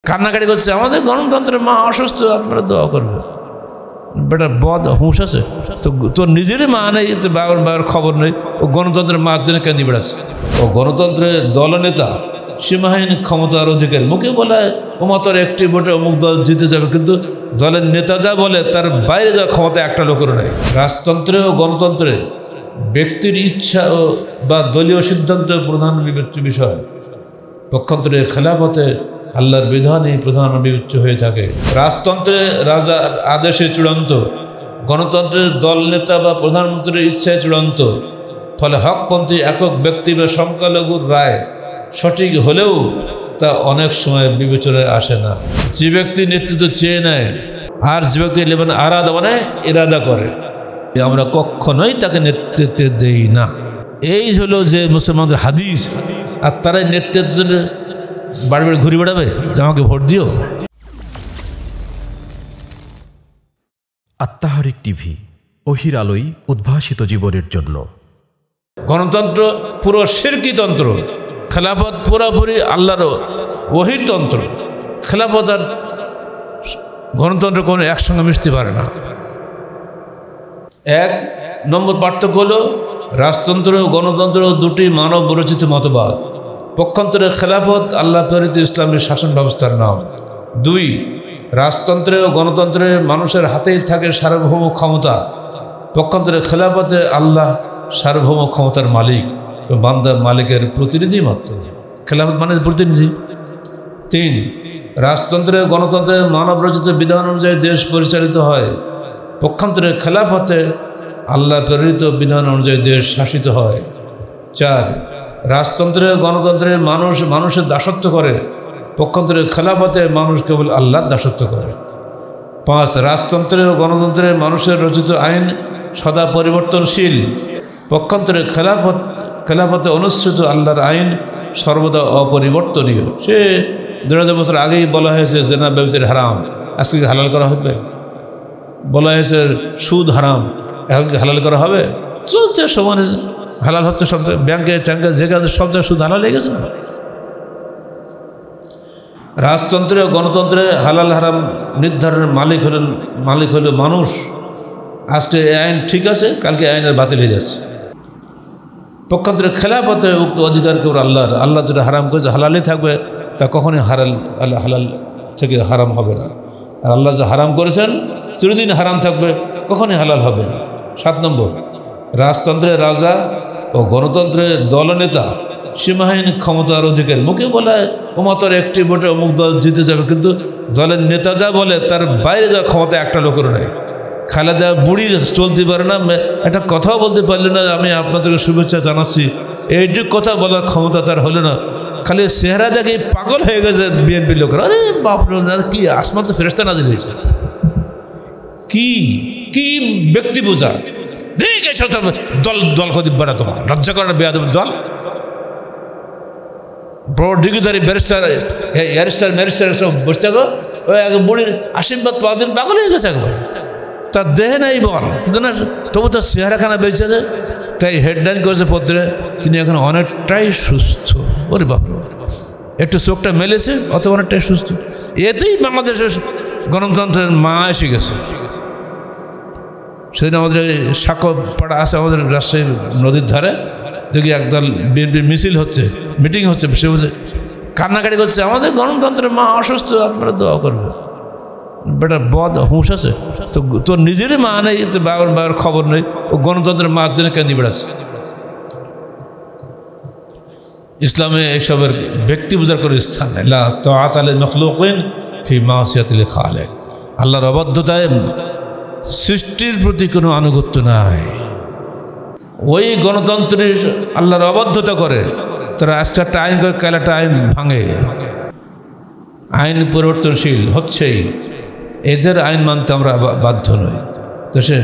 কান্নাকাটি করছে, আমাদের গণতন্ত্রের মা অসুস্থ, আপনারা দোয়া করবে। বেটা বদ হুঁশ আছে তো, তোর নিজেরই মা নেই, তো বাবার খবর নেই, ও গণতন্ত্রের মার জন্য কেঁদে বেড়াচ্ছে। ও গণতন্ত্রের দলনেতা, সীমাহীন ক্ষমতার অধিকারী, মুখে বলে ও মাত্র একটি ভোটে অমুক দল জিতে যাবে, কিন্তু দলের নেতা যা বলে তার বাইরে যাওয়ার ক্ষমতা একটা লোকেরও নেই। রাজতন্ত্রে ও গণতন্ত্রে ব্যক্তির ইচ্ছা ও বা দলীয় সিদ্ধান্ত প্রধান বিবেচ্য বিষয়। পক্ষান্তরে খেলাফতে আল্লাহর বিধানই প্রধান বিবেচ্য হয়ে থাকে। রাজতন্ত্রে রাজার আদেশে চূড়ান্ত, গণতন্ত্রের দল নেতা বা প্রধানমন্ত্রীর ইচ্ছায় চূড়ান্ত। ফলে হকপন্থী একক ব্যক্তি বা সংখ্যালঘুর রায় সঠিক হলেও তা অনেক সময় বিবেচনায় আসে না। যে ব্যক্তি নেতৃত্ব চেয়ে নেয় আর যে ব্যক্তি আরাদা মানে ইরাদা করে, আমরা কখনোই তাকে নেতৃত্ব দেই না। এই হলো যে মুসলমানদের হাদিস। আর তারাই নেতৃত্বের জন্য বাড়ি বাড়ি ঘুরে বেড়াবে যে আমাকে ভোট দিও। আত্মাহারিক টিভি, ওহির আলোয় উদ্ভাসিত জীবনের জন্য। গণতন্ত্র পুরো শিরকি তন্ত্র, খেলাফত পুরোপুরি আল্লাহর ওহির তন্ত্র। খেলাফত আর গণতন্ত্র কোনো একসঙ্গে মিশতে পারে না। এক নম্বর পার্থক্য হলো রাজতন্ত্র ও গণতন্ত্র দুটি মানব রচিত মতবাদ। পক্ষান্তরে খেলাফত আল্লাহ প্রেরিত ইসলামের শাসন ব্যবস্থার নাম। দুই, রাজতন্ত্রে ও গণতন্ত্রে মানুষের হাতেই থাকে সার্বভৌম ক্ষমতা। পক্ষান্তরে খেলাফতে আল্লাহ সার্বভৌম ক্ষমতার মালিক ও বান্দা মালিকের প্রতিনিধি মাত্র। খেলাফত মানে প্রতিনিধি। তিন, রাজতন্ত্রে গণতন্ত্রে মানব রচিত বিধান অনুযায়ী দেশ পরিচালিত হয়। পক্ষান্তরে খেলাফতে আল্লাহ প্রেরিত বিধান অনুযায়ী দেশ শাসিত হয়। চার, রাজতন্ত্রে গণতন্ত্রে মানুষের দাসত্ব করে। পক্ষান্তরে খেলাফতে মানুষ কেবল আল্লাহর দাসত্ব করে। পাঁচ, রাজতন্ত্রে ও গণতন্ত্রে মানুষের রচিত আইন সদা পরিবর্তনশীল। পক্ষান্তরে খেলাফতে অনুসৃত আল্লাহর আইন সর্বদা অপরিবর্তনীয়। সে 2000 বছর আগেই বলা হয়েছে জেনা ব্যভিচার হারাম, আজকে হালাল করা হবে। বলা হয়েছে সুদ হারাম, এখন কি হালাল করা হবে? চলছে সমানে, হালাল হচ্ছে সব ব্যাংকে ট্যাঙ্কে যেখানে সব জায়গায় সুদ হালাল হয়ে গেছে না। রাজতন্ত্রে ও গণতন্ত্রে হালাল হারাম নির্ধারণের মালিক হলো মানুষ। আজকে এই আইন ঠিক আছে, কালকে আইনের বাতিল হয়ে যাচ্ছে। পক্ষান্তরে খেলাফতে উক্ত অধিকার কেবল আল্লাহর। আল্লাহ যেটা হারাম করেছে হালালই থাকবে, তা কখনই হালাল থেকে হারাম হবে না। আর আল্লাহ যে হারাম করেছেন চিরদিন হারাম থাকবে, কখনই হালাল হবে না। 7 নম্বর, রাজতন্ত্রের রাজা ও গণতন্ত্রের দলনেতা সীমাহীন ক্ষমতার অধিকারী। মুখে বলে ও মাত্র একটি ভোটে অমুক দল জিতে যাবে, কিন্তু দলের নেতা যা বলে তার বাইরে যাওয়ার ক্ষমতা একটা লোকেরও নেই। খালেদা বুড়ি চলতে পারে না, একটা কথাও বলতে পারলে না আমি আপনাদেরকে শুভেচ্ছা জানাচ্ছি, এইটুক কথা বলার ক্ষমতা তার হলো না। খালি চেহারা দেখে পাগল হয়ে গেছে বিএনপির লোকেরা। আরে বাপরে, কি আসমান তো ফেরেশতা নাজিল হয়েছে, কি কি ব্যক্তি বোঝা দল কদিন বেড়া, তোমার লজ্জা করে না? বেয়াদব দল, বড় ডিগ্রিধারী ম্যারিস্টার সব বসে থাকো, ওই বুড়ির আশীর্বাদ পাওয়ার দিন পাগল হয়ে গেছে একবার। তার দেহে নেই বল, কিন্তু না তবু তার চেহারাখানা বেঁচে আছে। তাই হেডলাইন করেছে পত্রে, তিনি এখন অনেকটাই সুস্থ। ওরে বাপরে, একটু চোখটা মেলেছে, অত অনেকটাই সুস্থ। এতেই বাংলাদেশের গণতন্ত্রের মা এসে গেছে। সেদিন আমাদের সাক্ষ্যপাড়া আছে, আমাদের রাজশাহী নদীর ধারে, দেখি একদল বিএনপির মিছিল হচ্ছে, মিটিং হচ্ছে, সে বলছে কান্নাকাটি করছে, আমাদের গণতন্ত্রের মা অসুস্থ, আপনারা দোয়া করবে। বেটা বদ হুঁশ আছে তো, তোর নিজেরই মা নেই, তো বাবার খবর নেই, ও গণতন্ত্রের মার জন্য কেঁদে বেড়াচ্ছে। ইসলামে এইসবের ব্যক্তি বোঝার কোনো স্থান নেই। লা তাআতা লিল মাখলুকিন ফি মাসিয়াতিল খালিক। আল্লাহর অবাধ্যতায় সৃষ্টির প্রতি কোনো আনুগত্য নাই। ওই গণতন্ত্রের আল্লাহর অবাধ্যতা করে, তারা আজকে একটা আইন করে, কাল একটা আইন ভাঙে। আইন পরিবর্তনশীল হচ্ছেই, এদের আইন মানতে আমরা বাধ্য নই। তো সে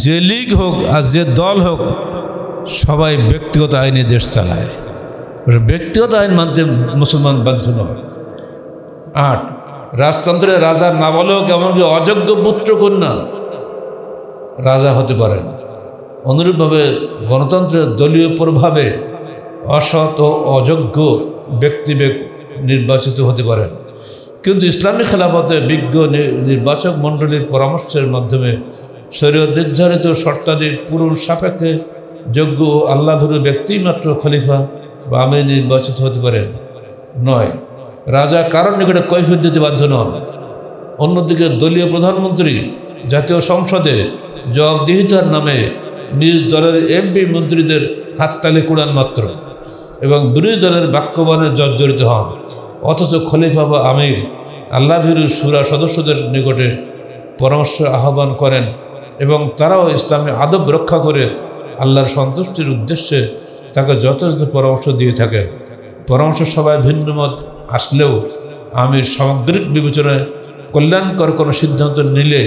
যে লীগ হোক আর যে দল হোক, সবাই ব্যক্তিগত আইনে দেশ চালায়। ব্যক্তিগত আইন মানতে মুসলমান বাধ্য নয়। 8, রাজতন্ত্রে রাজার নাবালক এমনকি অযোগ্য পুত্র কন্যা রাজা হতে পারেন। অনুরূপভাবে গণতন্ত্রের দলীয় প্রভাবে অসৎ ও অযোগ্য ব্যক্তি নির্বাচিত হতে পারেন। কিন্তু ইসলামী খেলাফতে বিজ্ঞ নির্বাচক মণ্ডলীর পরামর্শের মাধ্যমে শরীয়ত নির্ধারিত শর্তাদি পূরণ সাপেক্ষে যোগ্য ও আল্লাহভীরু ব্যক্তিই মাত্র খলিফা বা আমির নির্বাচিত হতে পারেন। 9, রাজা কারোর নিকটে কৈফিয়ত দিতে বাধ্য নন। অন্যদিকে দলীয় প্রধানমন্ত্রী জাতীয় সংসদে জবাবদিহিতার নামে নিজ দলের এমপি মন্ত্রীদের হাততালি কুড়ান মাত্র এবং বিরোধী দলের বাক্যবাণে জর্জরিত হন, অথচ খলিফা বা আমির আল্লাহভীরু শুরা সদস্যদের নিকটে পরামর্শ আহ্বান করেন এবং তারাও ইসলামী আদব রক্ষা করে আল্লাহর সন্তুষ্টির উদ্দেশ্যে তাকে যথাযথ পরামর্শ দিয়ে থাকেন। পরামর্শ সভায় ভিন্ন মত আসলেও আমির সামগ্রিক বিবেচনায় কল্যাণকর কোনো সিদ্ধান্ত নিলে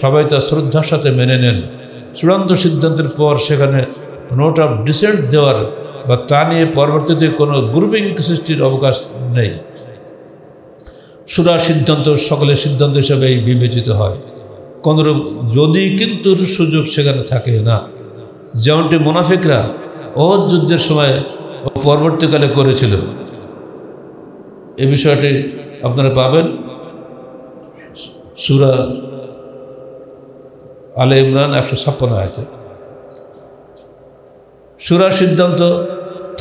সবাই তা শ্রদ্ধার সাথে মেনে নেন। চূড়ান্ত সিদ্ধান্তের পর সেখানে নোট অফ ডিসেন্ট দেওয়ার বা তা নিয়ে পরবর্তীতে কোনো গ্রুপিং সৃষ্টির অবকাশ নেই। শুরা সিদ্ধান্ত সকলের সিদ্ধান্ত হিসেবেই বিবেচিত হয়, কোনরূপ যদি কিন্তু সুযোগ সেখানে থাকে না, যেমনটি মুনাফিকরা ওহদ যুদ্ধের সময় ও পরবর্তীকালে করেছিল। এই বিষয়টি আপনারা পাবেন সূরা আলে ইমরান 156 আয়াতে। শুরা সিদ্ধান্ত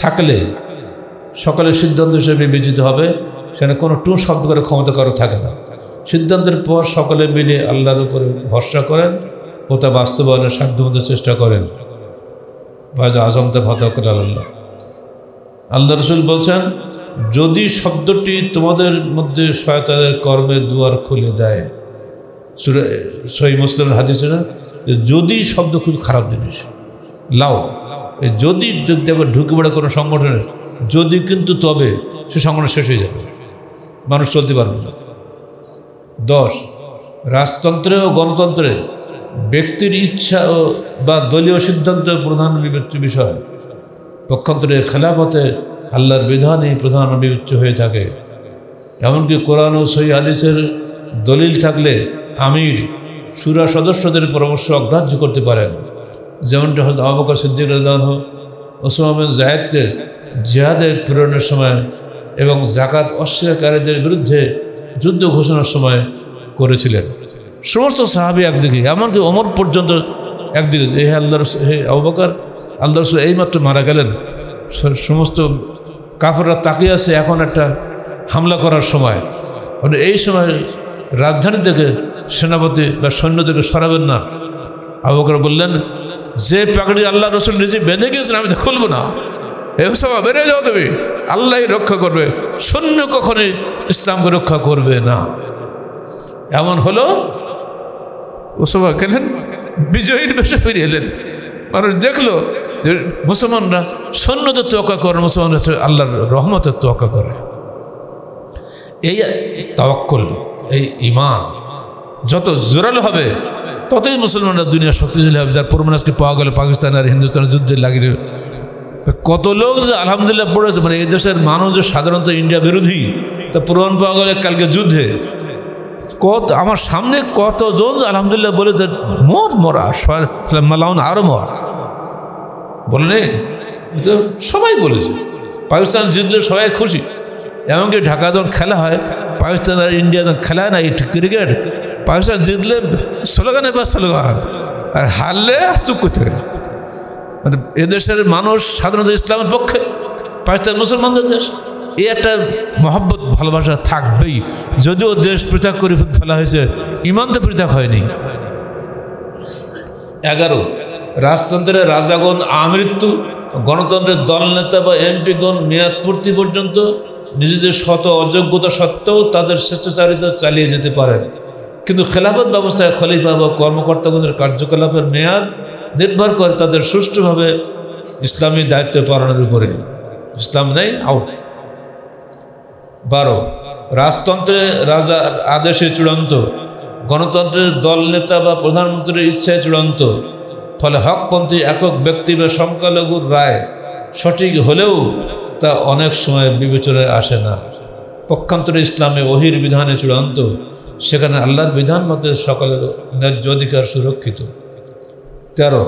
থাকলে সকলের সিদ্ধান্ত হিসেবে বিবেচিত হবে, সেখানে কোনো টু শব্দ করে ক্ষমতা কারো থাকে না। সিদ্ধান্তের পর সকলে মিলে আল্লাহর উপরে ভরসা করেন ও তা বাস্তবায়নের সাধ্যমতো চেষ্টা করেন। বাজ আজমতে ফতাওয়াক্কাল আলাল্লাহ। আল্লাহ রাসূল বলছেন, যদি শব্দটি তোমাদের মধ্যে শয়তানের কর্মে দুয়ার খুলে দেয়, সহিহ মুসলিমের হাদিসে না, যদি শব্দ খুব খারাপ জিনিস, লাও যদি একবার ঢুকে পড়ে কোনো সংগঠনে, যদি কিন্তু তবে সে সংগঠন শেষ হয়ে যাবে, মানুষ চলতে পারবে না। 10, রাজতন্ত্রে ও গণতন্ত্রে ব্যক্তির ইচ্ছা ও বা দলীয় সিদ্ধান্ত প্রধান বিবেচ্য বিষয়। পক্ষান্তরে খেলাফতে আল্লাহর বিধানই প্রধান বিবেচ্য হয়ে থাকে। এমনকি কোরআন ও সহিহ হাদিসের দলিল থাকলে আমির শুরা সদস্যদের পরামর্শ অগ্রাহ্য করতে পারেন, যেমনটি হযরত আবু বকর সিদ্দিক রাদিয়াল্লাহু আনহু ওসমান বিন যায়েদকে জিহাদে প্রেরণের সময় এবং যাকাত অস্বীকারীদের বিরুদ্ধে যুদ্ধ ঘোষণার সময় করেছিলেন। সমস্ত সাহাবী একদিকে, এমনকি ওমর পর্যন্ত একদিকে, হে আবু বকর, আল্লাহ রাসূল এইমাত্র মারা গেলেন, সমস্ত কাফেররা তাকিয়ে আছে এখন একটা হামলা করার সময়, মানে এই সময় রাজধানী থেকে সেনাপতি বা সৈন্য থেকে সরাবেন না। আবু বকর বললেন, যে পাগড়ি আল্লাহ রাসূল নিজে বেঁধে গিয়েছেন আমি তো খুলব না, এসব বেড়ে যাও, তুমি আল্লাহই রক্ষা করবে, সৈন্য কখনোই ইসলামকে রক্ষা করবে না। এমন হলো ওসবা গেলেন, বিজয়ীর বেশে ফিরে এলেন। মানুষ দেখলো যে মুসলমানরা সৈন্যদের তোয়াক্কা করে, মুসলমানরা আল্লাহর রহমতের তোয়াক্কা করে। এই তাওয়াক্কুল, এই ঈমান যত জোরালো হবে ততই মুসলমানরা দুনিয়া শক্তিশালী হবে। যার প্রমাণ আজকে পাওয়া গেল পাকিস্তান আর হিন্দুস্তানের যুদ্ধে লাগিয়ে কত লোক যে আলহামদুলিল্লাহ পড়েছে, মানে এই দেশের মানুষ যে সাধারণত ইন্ডিয়া বিরোধী, তা প্রমাণ পাওয়া গেলে কালকে যুদ্ধে আমার সামনে কতজন আলহামদুলিল্লাহ বলেছে মরা মালাউন আরো মর বলে, সবাই বলেছে। পাকিস্তান জিতলে সবাই খুশি, এমনকি ঢাকা যখন খেলা হয়, পাকিস্তান আর ইন্ডিয়া যখন খেলা হয় না এই ক্রিকেট, পাকিস্তান জিতলে স্লোগানে বা স্লোগান, আর হারলে চুপ করতে থাকে। মানে এদেশের মানুষ সাধারণত ইসলামের পক্ষে, পাকিস্তান মুসলমানদের দেশ, এই একটা মহব্বত ভালোবাসা থাকবেই। যদিও দেশ পৃথক করে ফেলা হয়েছে, ইমান তো পৃথক হয়নি। 11, রাজতন্ত্রের রাজাগণ আমৃত্যু, গণতন্ত্রের দলনেতা বা এমপিগণ মেয়াদ পূর্তি পর্যন্ত নিজেদের শত অযোগ্যতা সত্ত্বেও তাদের স্বেচ্ছাচারিতা চালিয়ে যেতে পারেন। কিন্তু খেলাফত ব্যবস্থায় খলিফা বা কর্মকর্তাগণের কার্যকলাপের মেয়াদ নির্ভর করে তাদের সুষ্ঠুভাবে ইসলামী দায়িত্ব পালনের উপরে। ইসলাম নেই, আউট। 12, রাজতন্ত্রে রাজার আদেশে চূড়ান্ত, গণতন্ত্রের দল নেতা বা প্রধানমন্ত্রীর ইচ্ছায় চূড়ান্ত। ফলে হকপন্থী একক ব্যক্তি বা সংখ্যালঘুর রায় সঠিক হলেও তা অনেক সময় বিবেচনায় আসে না। পক্ষান্তরে ইসলামে ওহির বিধানে চূড়ান্ত, সেখানে আল্লাহর বিধান মতে সকলের ন্যায্য অধিকার সুরক্ষিত। 13,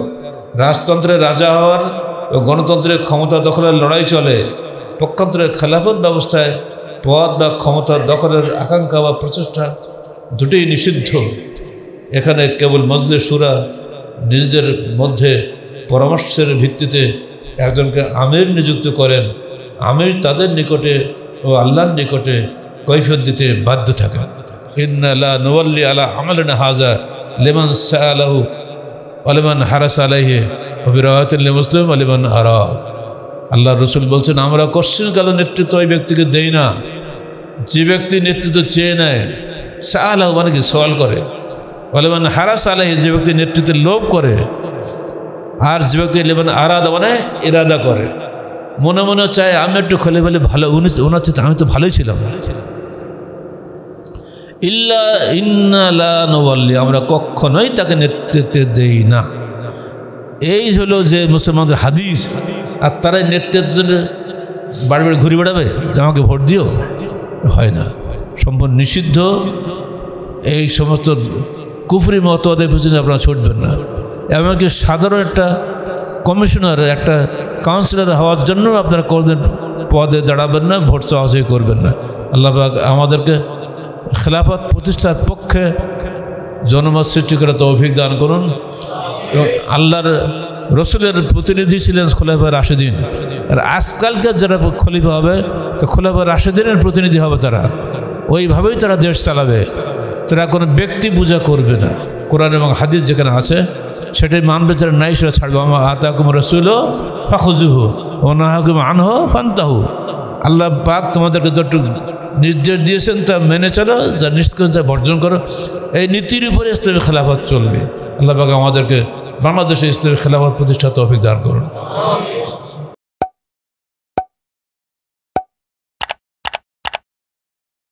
রাজতন্ত্রের রাজা হওয়ার ও গণতন্ত্রের ক্ষমতা দখলের লড়াই চলে। পক্ষান্তরে খেলাফত ব্যবস্থায় পদ বা ক্ষমতার দখলের আকাঙ্ক্ষা বা প্রচেষ্টা দুটোই নিষিদ্ধ। এখানে কেবল মজলিস শুরা নিজেদের মধ্যে পরামর্শের ভিত্তিতে একজনকে আমির নিযুক্ত করেন, আমির তাদের নিকটে ও আল্লাহর নিকটে কৈফিয়ত দিতে বাধ্য থাকেন। ইন্না লা নুওয়াল্লি আলা আমালিনা হাযা লিমান সাআলাহু ওয়া লিমান হারাসা আলাইহি ওয়া ফি রাওয়াতিন লিমুসলিম ওয়া লিমান আরা। আল্লাহ রসুল বলছেন, আমরা কোশ্চিনকালে নেতৃত্ব ওই ব্যক্তিকে দেই না যে ব্যক্তি নেতৃত্ব চেয়ে নেয়। সাআলাহু মানে কি সওয়াল করে, ওয়া লিমান হারাসা আলাইহি যে ব্যক্তি নেতৃত্বের লোভ করে, আর যে ব্যক্তি লিমান আরাদা মানে ইরাদা করে, মনে মনে চায় আমি একটু খলে বলে ভালো, ওনার চেয়ে আমি তো ভালোই ছিলাম। ইন্না লা নুওয়াল্লি আমরা কখনোই তাকে নেতৃত্ব দেই না। এই হলো যে মুসলমানদের হাদিস। আর তারাই নেতৃত্বের বাড়ি বাড়ি ঘুরে বেড়াবে যে আমাকে ভোট দিও, হয় না, সম্পূর্ণ নিষিদ্ধ। এই সমস্ত কুফরি মতবাদের পিছনে আপনারা ছুটবেন না। এমনকি সাধারণ একটা কমিশনার, একটা কাউন্সিলর হওয়ার জন্য আপনারা কোনদিন পদে দাঁড়াবেন না, ভোট চাওয়াচাই করবেন না। আল্লাহ পাক আমাদেরকে খেলাফত প্রতিষ্ঠার পক্ষে জনমত সৃষ্টি করে তৌফিক দান করুন। এবং আল্লাহর রসুলের প্রতিনিধি ছিলেন খোলাফায়ে রাশেদিন, আর আজকালকার যারা খলিফা হবে তো খোলাফায়ে রাশেদিনের প্রতিনিধি হবে। তারা ওইভাবেই তারা দেশ চালাবে। তারা কোনো ব্যক্তি পূজা করবে না। কোরআন এবং হাদিস যেখানে আছে সেটাই মানবে, যারা নাই সেটা ছাড়বে। আমা আতাকুম রাসূলু ফাখুযুহু ওয়া নাহাকুম আনহু ফান্তাহু। আল্লাহ পাক তোমাদেরকে যতটুকু নির্দেশ দিয়েছেন তা মেনে চলো, যা নিষেধ করেন তা বর্জন করো। এই নীতির উপরে ইসলামী খেলাফত চলবে। আল্লাহ পাক আমাদেরকে বাংলাদেশে ইসলামী খেলাফত প্রতিষ্ঠা তৌফিক দান করুন।